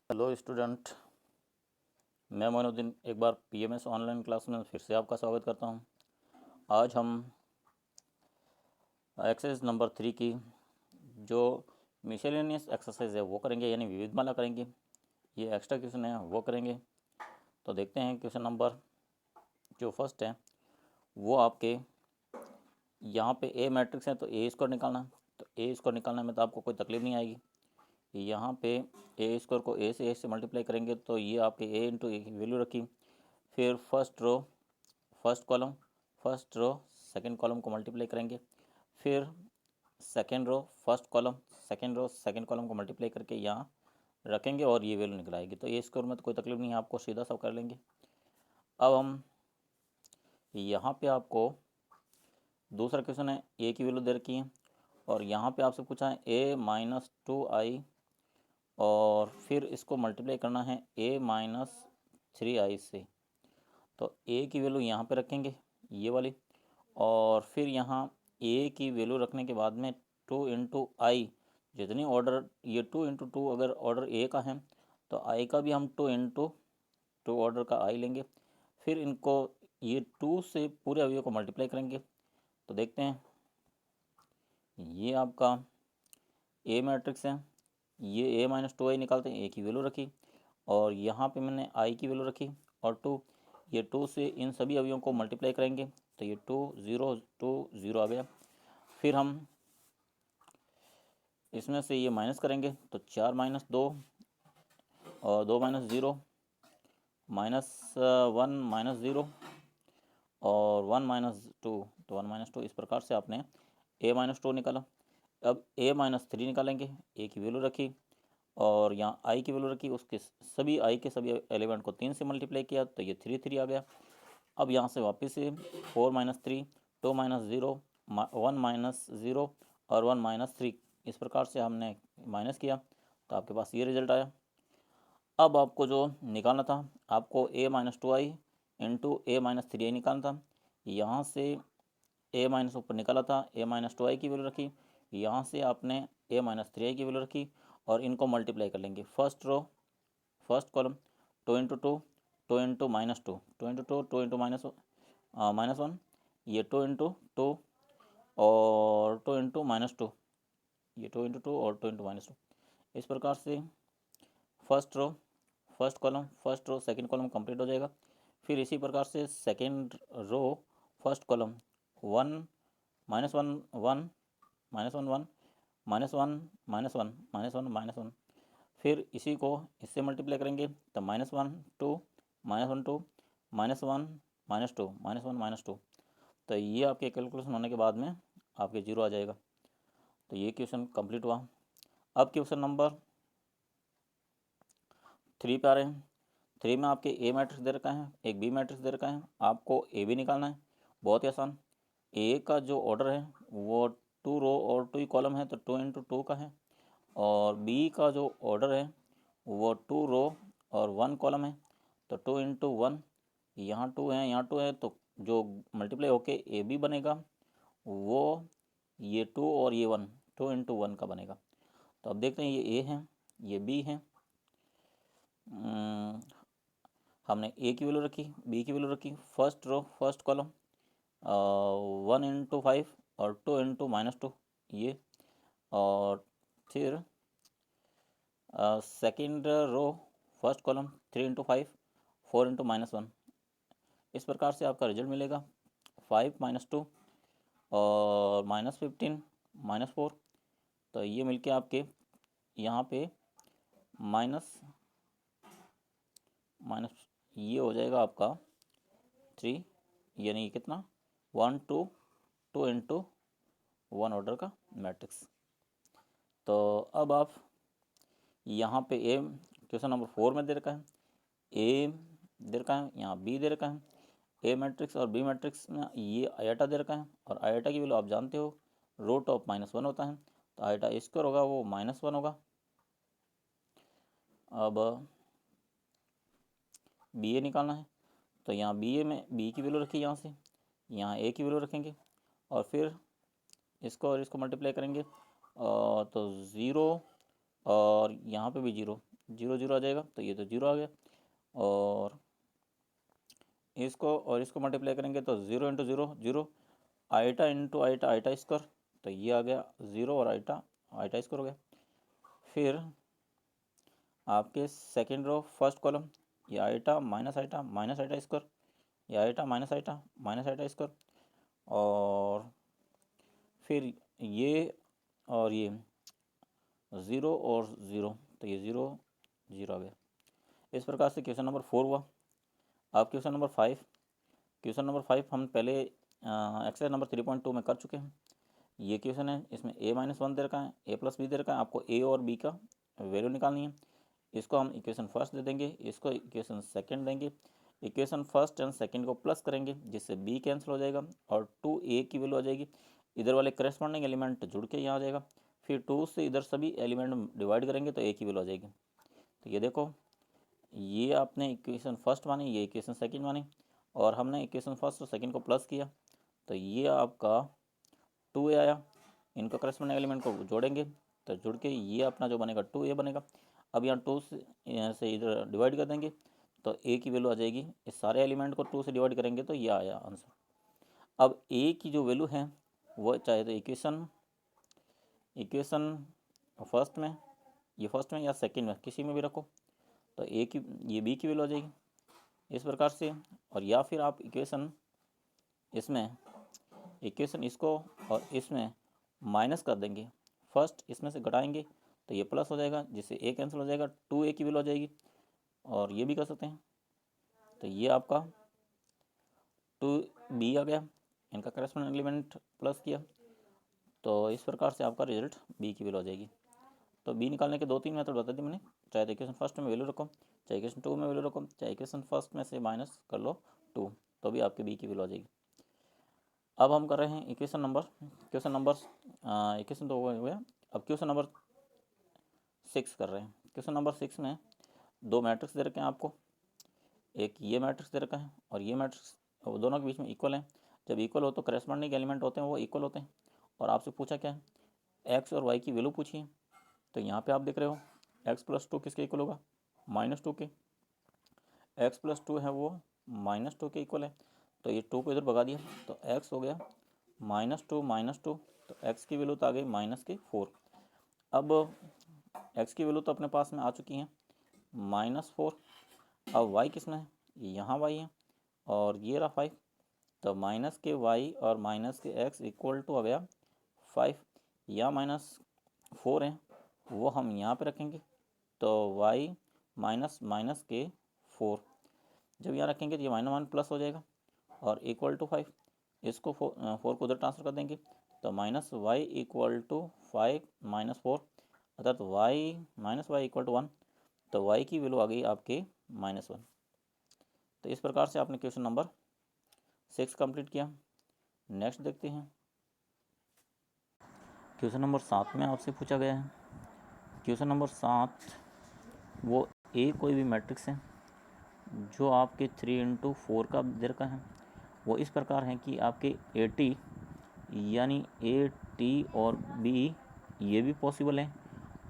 Hello student, मैं मोइनुद्दीन एक बार PMS online class में फिर से आपका स्वागत करता हूं। आज हम एक्सरसाइज नंबर 3 की जो मिसेलेनियस एक्सरसाइज है वो करेंगे, यानी विविधमाला करेंगे। ये एक्स्ट्रा क्वेश्चन है वो करेंगे। तो देखते हैं क्वेश्चन नंबर जो फर्स्ट है वो आपके यहाँ पे ए मैट्रिक्स है तो ए स्क्वायर निकालना है। तो ए स्क्वायर निकालने में तो आपको कोई तकलीफ नहीं आएगी। यहाँ पे ए स्क्वायर को ए से मल्टीप्लाई करेंगे तो ये आपके ए इंटू ए की वैल्यू रखी। फिर first row first row second column को मल्टीप्लाई करेंगे। फिर सेकंड रो सेकंड कॉलम को मल्टीप्लाई करके यहाँ रखेंगे और ये वैल्यू निकल आएगी। तो ए स्क्वायर में तो कोई तकलीफ नहीं है, आपको सीधा सब कर लेंगे। अब हम यहाँ पे आपको दूसरा क्वेश्चन है, ए की वैल्यू दे रखी है और यहाँ पे आपसे पूछा है ए माइनस 2i और फिर इसको मल्टीप्लाई करना है ए माइनस 3i से। तो ए की वैल्यू यहाँ पे रखेंगे ये वाली, और फिर यहाँ ए की वैल्यू रखने के बाद में 2 इंटू आई, जितनी ऑर्डर ये 2 इंटू 2 अगर ऑर्डर ए का है तो आई का भी हम 2 इंटू 2 ऑर्डर का आई लेंगे। फिर इनको ये 2 से पूरे अवयव को मल्टीप्लाई करेंगे। तो देखते हैं, ये आपका ए मैट्रिक्स है, ये ए माइनस 2i निकालते हैं, ए की वैल्यू रखी और यहाँ पे मैंने आई की वैल्यू रखी और 2, ये 2 से इन सभी अवयवों को मल्टीप्लाई करेंगे तो ये 2 0 2 0 आ गया। फिर हम इसमें से ये माइनस करेंगे तो 4 माइनस 2 और 2 माइनस 0 माइनस 1 माइनस 0 और 1 माइनस 2, तो 1 माइनस 2। इस प्रकार से आपने ए माइनस 2 निकाला। अब ए माइनस 3 निकालेंगे, ए की वैल्यू रखी और यहाँ आई की वैल्यू रखी, उसके सभी आई के सभी एलिमेंट को 3 से मल्टीप्लाई किया तो ये 3 3 आ गया। अब यहाँ से वापस से 4 माइनस 3, 2 माइनस 0, 1 माइनस 0 और 1 माइनस 3, इस प्रकार से हमने माइनस किया तो आपके पास ये रिजल्ट आया। अब आपको जो निकालना था, आपको ए माइनस 2i इंटू ए माइनस 3i निकालना था। यहाँ से ए माइनस ऊपर निकाला था, ए माइनस 2i की वैल्यू रखी, यहाँ से आपने ए माइनस 3i की वैल्यू रखी और इनको मल्टीप्लाई कर लेंगे। First column 2 into 2, 2 into minus 2, 2 into 2, 2 into minus 1, ये 2 इंटू 2 और 2 इंटू माइनस 2, ये 2 इंटू 2 और 2 इंटू माइनस 2। इस प्रकार से first row second column complete हो जाएगा। फिर इसी प्रकार से second row first column 1 minus 1 1 minus 1 1 minus 1 minus 1 minus 1 minus 1। फिर इसी को इससे मल्टीप्लाई करेंगे तो minus 1 2 minus 1 2 minus 1 minus 2 minus 1 minus 2। तो ये आपके कैलकुलेशन होने के बाद में आपके 0 आ जाएगा। तो ये क्वेश्चन कंप्लीट हुआ। अब क्वेश्चन नंबर 3 पे आ रहे हैं। 3 में आपके ए मैट्रिक्स दे रखा है, एक बी मैट्रिक्स दे रखा है, आपको ए भी निकालना है। बहुत ही आसान। ए का जो ऑर्डर है वो 2 रो और 2 कॉलम है तो 2 इंटू 2 का है, और बी का जो ऑर्डर है वो 2 रो और 1 कॉलम है तो 2 इंटू 1, यहाँ 2 है यहाँ 2 है तो जो मल्टीप्लाई होके ए बी बनेगा वो ये 2 और ये 1, 2 इंटू 1 का बनेगा। तो अब देखते हैं, ये ए है ये बी है। हमने ए की वैल्यू रखी, बी की वैल्यू रखी, first row first column 1 into 5 और 2 इंटू माइनस 2 ये, और फिर second row first column 3 into 5 4 into minus 1। इस प्रकार से आपका रिजल्ट मिलेगा 5 माइनस 2 और माइनस 15 माइनस 4। तो ये मिलके आपके यहाँ पे माइनस ये हो जाएगा आपका 3, यानी कितना 1 2 2 इंटू 1 ऑर्डर का मैट्रिक्स। तो अब आप यहाँ पे ए क्वेश्चन नंबर 4 में दे रखा है, ए दे रखा है, यहाँ बी दे रखा है। ए मैट्रिक्स और बी मैट्रिक्स में ये आयटा दे रखा है और आयटा की वैल्यू आप जानते हो रूट ऑफ -1 होता है, तो आयटा स्क्वायर होगा वो -1 होगा। अब बी ए निकालना है तो यहाँ बी ए में बी की वैल्यू रखी, यहाँ से यहाँ ए की वैल्यू रखेंगे और फिर इसको मल्टीप्लाई करेंगे तो 0 और यहाँ पे भी 0, 0 0 आ जाएगा, तो ये तो 0 आ गया। और इसको मल्टीप्लाई करेंगे तो 0 into 0 0, eta into eta eta square, तो ये आ गया 0 और आइटा आइटा स्क्वायर हो गया। फिर आपके सेकेंड रो फर्स्ट कॉलम, ये आइटा माइनस आइटा स्क्वायर, ये आइटा माइनस आइटा स्क्वायर, और फिर ये और ये 0 और 0, तो ये 0 0 आ गया। इस प्रकार से क्वेश्चन नंबर 4 हुआ। अब क्वेश्चन नंबर 5, हम पहले एक्सरसाइज नंबर 3.2 में कर चुके हैं। ये क्वेश्चन है, इसमें a-1 दे रखा है, a प्लस बी दे रखा है, आपको a और b का वैल्यू निकालनी है। इसको हम इक्वेशन फर्स्ट दे देंगे, इसको इक्वेशन सेकंड देंगे। इक्वेशन फर्स्ट एंड सेकंड को प्लस करेंगे जिससे b कैंसिल हो जाएगा और 2a की वैल्यू आ जाएगी। इधर वाले करस्पॉन्डिंग एलिमेंट जुड़ के यहाँ आ जाएगा। फिर 2 से इधर सभी एलिमेंट डिवाइड करेंगे तो a की वैल्यू आ जाएगी। तो ये देखो, ये आपने इक्वेशन फर्स्ट मानी, ये इक्वेशन सेकंड मानी, और हमने इक्वेशन फर्स्ट और सेकंड को प्लस किया, तो ये आपका 2a आया। इनका करस्पॉन्डिंग एलिमेंट को जोड़ेंगे तो जुड़ के ये अपना जो बनेगा 2a बनेगा। अब यहाँ 2 से इधर डिवाइड कर देंगे तो a की वैल्यू आ जाएगी। इस सारे एलिमेंट को 2 से डिवाइड करेंगे तो ये आया आंसर। अब a की जो वैल्यू है वो चाहे तो इक्वेशन फर्स्ट में, ये फर्स्ट में या सेकंड में किसी में भी रखो, तो a की ये b की वैल्यू आ जाएगी इस प्रकार से। और या फिर आप इक्वेशन इसको और इसमें माइनस कर देंगे, फर्स्ट इसमें से घटाएंगे तो ये प्लस हो जाएगा जिससे a कैंसिल हो जाएगा, 2a की वैल्यू आ जाएगी। और ये भी कर सकते हैं, तो ये आपका 2b आ गया, इनका करस्पॉन्डिंग एलिमेंट प्लस किया, तो इस प्रकार से आपका रिजल्ट b की वैल्यू आ जाएगी। तो b निकालने के 2-3 मेथड बता दिए मैंने, चाहे तो इक्वेशन फर्स्ट में वैल्यू रखो, चाहे इक्वेशन 2 में वैल्यू रखो, चाहे इक्वेशन फर्स्ट में से माइनस कर लो 2, तो भी आपके b की वैल्यू आ जाएगी। अब हम कर रहे हैं इक्वेशन तो हो गया। अब क्वेश्चन नंबर 6 कर रहे हैं। क्वेश्चन नंबर 6 में 2 मैट्रिक्स दे रखे हैं आपको, एक ये मैट्रिक्स दे रखा है और ये मैट्रिक्स, दोनों के बीच में इक्वल है। जब इक्वल हो तो करस्पॉन्डिंग एलिमेंट होते हैं वो इक्वल होते हैं। और आपसे पूछा क्या है, एक्स और वाई की वैल्यू पूछी है। तो यहाँ पे आप देख रहे हो एक्स प्लस 2 किसके इक्वल होगा, -2 के। एक्स प्लस 2 है वो -2 के इक्वल है, तो ये 2 को इधर भगा दिया तो एक्स हो गया -2, तो एक्स की वैल्यू तो आ गई -4। अब एक्स की वैल्यू तो अपने पास में आ चुकी है -4। अब वाई किस में है, यहाँ वाई है और ये रहा 5, तो माइनस के वाई और माइनस के एक्स इक्वल टू आ गया 5। या -4 है वो हम यहाँ पे रखेंगे, तो वाई माइनस माइनस के 4, जब यहाँ रखेंगे तो ये -1 प्लस हो जाएगा और इक्वल टू 5। इसको 4 को उधर ट्रांसफर कर देंगे तो -y इक्वल टू 5 -4, अर्थात -y इक्वल टू 1, तो y की वैल्यू आ गई आपके -1। तो इस प्रकार से आपने क्वेश्चन नंबर 6 कंप्लीट किया। नेक्स्ट देखते हैं क्वेश्चन नंबर 7 में आपसे पूछा गया है। क्वेश्चन नंबर 7 वो ए कोई भी मैट्रिक्स है जो आपके 3x4 का दे रखा है। वो इस प्रकार है कि आपके AT यानी AT और B ये भी पॉसिबल है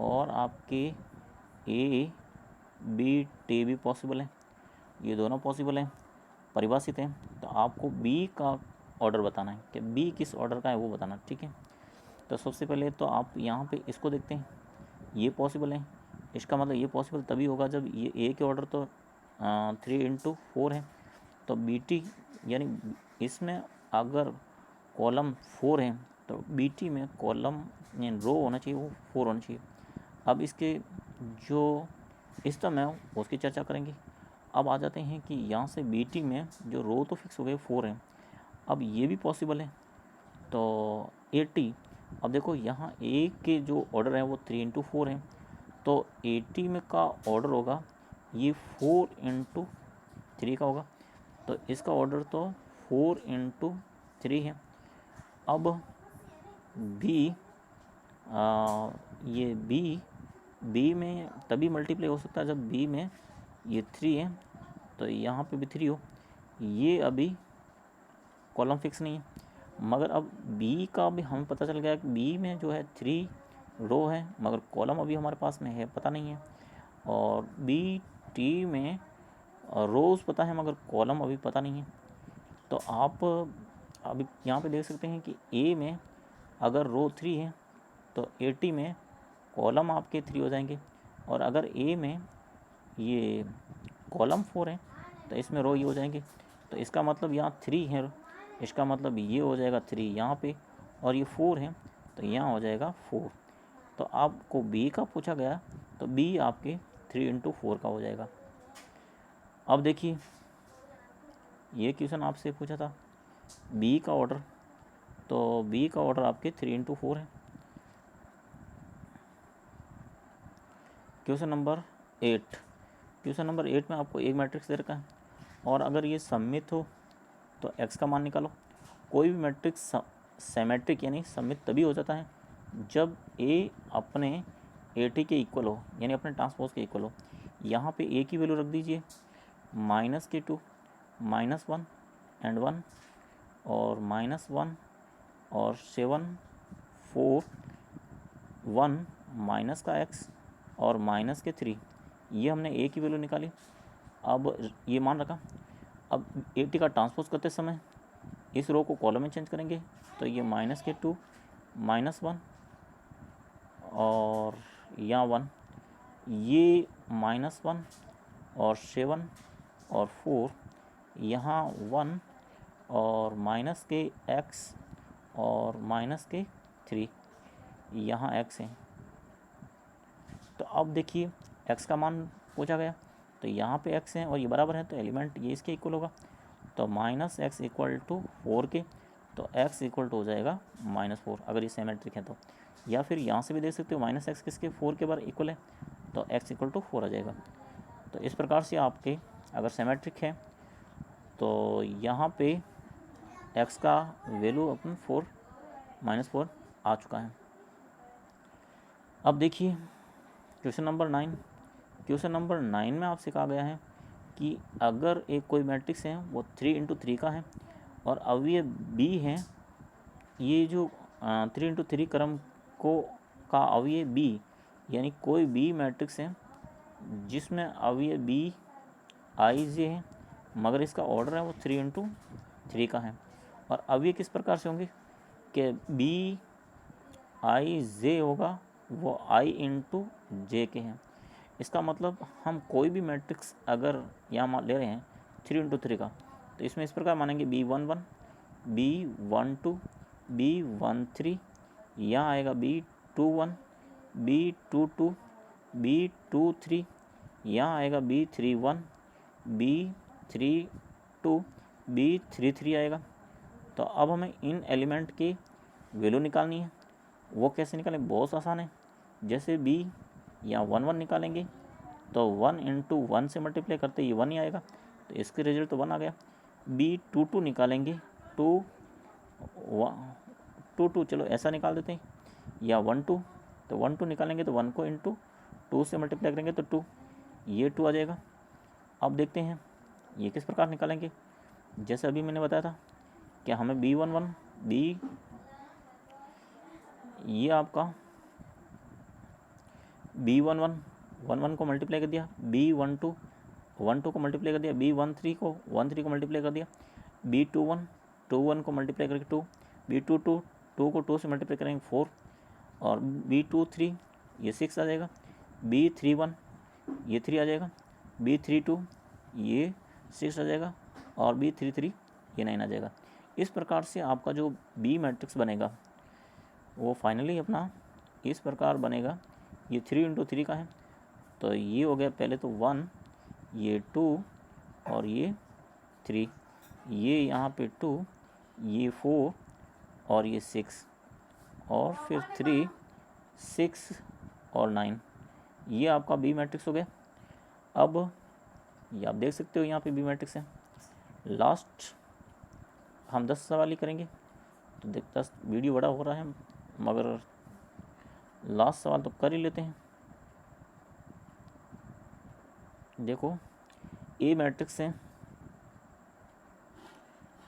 और आपके ABT भी पॉसिबल है, ये दोनों पॉसिबल है, परिभाषित है। तो आपको B का ऑर्डर बताना है कि B किस ऑर्डर का है वो बताना, ठीक है। तो सबसे पहले तो आप यहाँ पे इसको देखते हैं, ये पॉसिबल है। इसका मतलब ये पॉसिबल तभी होगा जब ये A के ऑर्डर तो 3x4 है, तो BT यानी इसमें अगर कॉलम 4 है तो BT में कॉलम यानी रो होना चाहिए वो 4 होना चाहिए। अब इसके जो इष्टतम है उसकी चर्चा करेंगे। अब आ जाते हैं कि यहाँ से BT में जो रो तो फिक्स हो गए 4 है, अब ये भी पॉसिबल है। तो AT, अब देखो यहाँ A के जो ऑर्डर है वो 3x4 है, तो AT में का ऑर्डर होगा ये 4x3 का होगा, तो इसका ऑर्डर तो 4x3 है। अब B ये B में तभी मल्टीप्लाई हो सकता है जब B में ये 3 है, तो यहाँ पे भी 3 हो। ये अभी कॉलम फिक्स नहीं है, मगर अब B का भी हमें पता चल गया कि B में जो है 3 रो है मगर कॉलम अभी हमारे पास में है पता नहीं है। और बी टी में रोज़ पता है मगर कॉलम अभी पता नहीं है। तो आप अभी यहाँ पे देख सकते हैं कि ए में अगर रो 3 है तो 80 में कॉलम आपके 3 हो जाएंगे, और अगर ए में ये कॉलम 4 है तो इसमें रो ये हो जाएंगे। तो इसका मतलब यहाँ 3 है, इसका मतलब ये हो जाएगा 3 यहाँ पे, और ये 4 है तो यहाँ हो जाएगा 4। तो आपको बी का पूछा गया तो बी आपके 3 इंटू 4 का हो जाएगा। अब देखिए ये क्वेश्चन आपसे पूछा था बी का ऑर्डर, तो बी का ऑर्डर आपके 3 इंटू 4 है। क्वेश्चन नंबर 8, क्वेश्चन नंबर 8 में आपको एक मैट्रिक्स दे रखा है और अगर ये सममित हो तो x का मान निकालो। कोई भी मैट्रिक्स सिमेट्रिक यानी सममित तभी हो जाता है जब a अपने AT के इक्वल हो, यानी अपने ट्रांसपोज के इक्वल हो। यहाँ पे a की वैल्यू रख दीजिए -2 -1 एंड 1 और -1 और 7 4 1 माइनस का x और माइनस के 3, ये हमने a की वैल्यू निकाली। अब ये मान रखा। अब AT का ट्रांसपोज करते समय इस रो को कॉलम में चेंज करेंगे तो ये -2 -1 और यहाँ 1, ये -1 और 7 और 4, यहाँ 1 और माइनस के x और माइनस के 3, यहाँ x है। तो अब देखिए x का मान पूछा गया तो यहाँ पे x है और ये बराबर है तो एलिमेंट ये इसके इक्वल होगा। तो -x इक्वल टू 4 के, तो x इक्वल टू हो जाएगा -4 अगर ये सिमेट्रिक है तो। या फिर यहाँ से भी देख सकते हो -x किसके 4 के बार इक्वल है तो x इक्वल टू 4 आ जाएगा। तो इस प्रकार से आपके अगर सिमेट्रिक है तो यहाँ पे x का वैल्यू अपन 4 आ चुका है। अब देखिए क्वेश्चन नंबर 9, क्वेश्चन नंबर 9 में आपसे कहा गया है कि अगर एक कोई मैट्रिक्स है वो 3 इंटू 3 का है और अवयव b है, ये जो 3 इंटू 3 क्रम को का अवयव b यानी कोई b मैट्रिक्स है जिसमें अवयव b i j है मगर इसका ऑर्डर है वो 3 इंटू 3 का है। और अवयव किस प्रकार से होंगे कि b i j होगा वो i इंटू जे के हैं। इसका मतलब हम कोई भी मैट्रिक्स अगर यहाँ ले रहे हैं 3 इंटू 3 का तो इसमें इस प्रकार मानेंगे B11 B12 B13, यहाँ आएगा B21 B22 B23, यहाँ आएगा B31 B32 B33 आएगा। तो अब हमें इन एलिमेंट की वैल्यू निकालनी है। वो कैसे निकालें, बहुत आसान है। जैसे b या 1 1 निकालेंगे तो 1 इंटू 1 से मल्टीप्लाई करते ये 1 ही आएगा, तो इसके रिजल्ट तो 1 आ गया। b22 निकालेंगे 2 2 चलो ऐसा निकाल देते हैं, या 1 2, तो 1 2 निकालेंगे तो 1 को इंटू 2 से मल्टीप्लाई करेंगे तो 2, ये 2 आ जाएगा। अब देखते हैं ये किस प्रकार निकालेंगे। जैसे अभी मैंने बताया था कि हमें b11 b ये आपका B11 1 को मल्टीप्लाई कर दिया, B12 1 2 को मल्टीप्लाई कर दिया, B13 को 1 3 को मल्टीप्लाई कर दिया, B21 2 1 को मल्टीप्लाई करके 2, B22 2 को 2 से मल्टीप्लाई करेंगे 4, और B23 ये 6 आ जाएगा, B31 ये 3 आ जाएगा, B32 ये 6 आ जाएगा और B33 ये 9 आ जाएगा। इस प्रकार से आपका जो B मैट्रिक्स बनेगा वो फाइनली अपना इस प्रकार बनेगा। ये 3 इंटू 3 का है तो ये हो गया पहले तो 1, ये 2 और ये 3, ये यहाँ पे 2, ये 4 और ये 6 और फिर 3 6 और 9, ये आपका बी मैट्रिक्स हो गया। अब ये आप देख सकते हो यहाँ पे बी मैट्रिक्स है। लास्ट हम 10 सवाल ही करेंगे तो देखता वीडियो बड़ा हो रहा है मगर लास्ट सवाल तो कर ही लेते हैं। देखो ए मैट्रिक्स है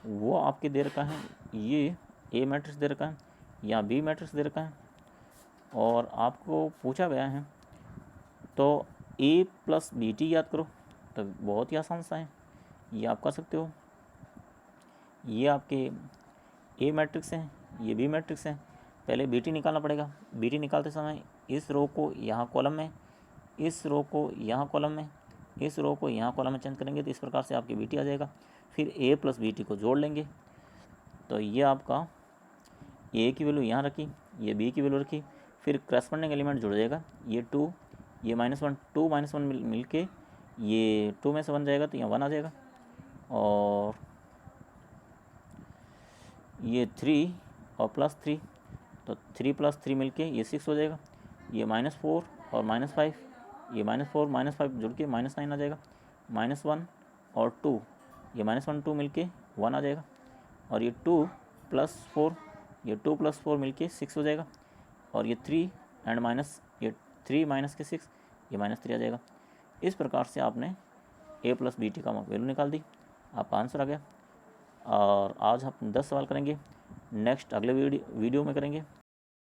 वो आपके दे रखा है, ये ए मैट्रिक्स दे रखा है या बी मैट्रिक्स दे रखा है और आपको पूछा गया है तो ए प्लस बी टी याद करो, तो बहुत ही आसान सा है, ये आप कर सकते हो। ये आपके ए मैट्रिक्स हैं, ये बी मैट्रिक्स हैं। पहले बी टी निकालना पड़ेगा। बी टी निकालते समय इस रो को यहाँ कॉलम में, इस रो को यहाँ कॉलम में, इस रो को यहाँ कॉलम में चेंज करेंगे, तो इस प्रकार से आपकी बी टी आ जाएगा। फिर ए प्लस बी टी को जोड़ लेंगे, तो ये आपका ए की वैल्यू यहाँ रखी, ये बी की वैल्यू रखी, फिर करस्पॉन्डिंग एलिमेंट जुड़ जाएगा, ये 2, ये -1, 2 -1 मिल के ये 2 में से 1 जाएगा तो यहाँ 1 आ जाएगा, और ये 3 और +3, तो 3 + 3 मिल के ये 6 हो जाएगा। ये -4 और -5, ये -4 -5 जुड़ के -9 आ जाएगा। -1 और 2, ये -1 2 मिल के 1 आ जाएगा, और ये 2 + 4, ये 2 + 4 मिल के 6 हो जाएगा, और ये 3 एंड माइनस, ये 3 माइनस के 6, ये -3 आ जाएगा। इस प्रकार से आपने ए प्लस बी टी का वैल्यू निकाल दी, आपका आंसर आ गया। और आज हम 10 सवाल करेंगे, नेक्स्ट अगले वीडियो में करेंगे।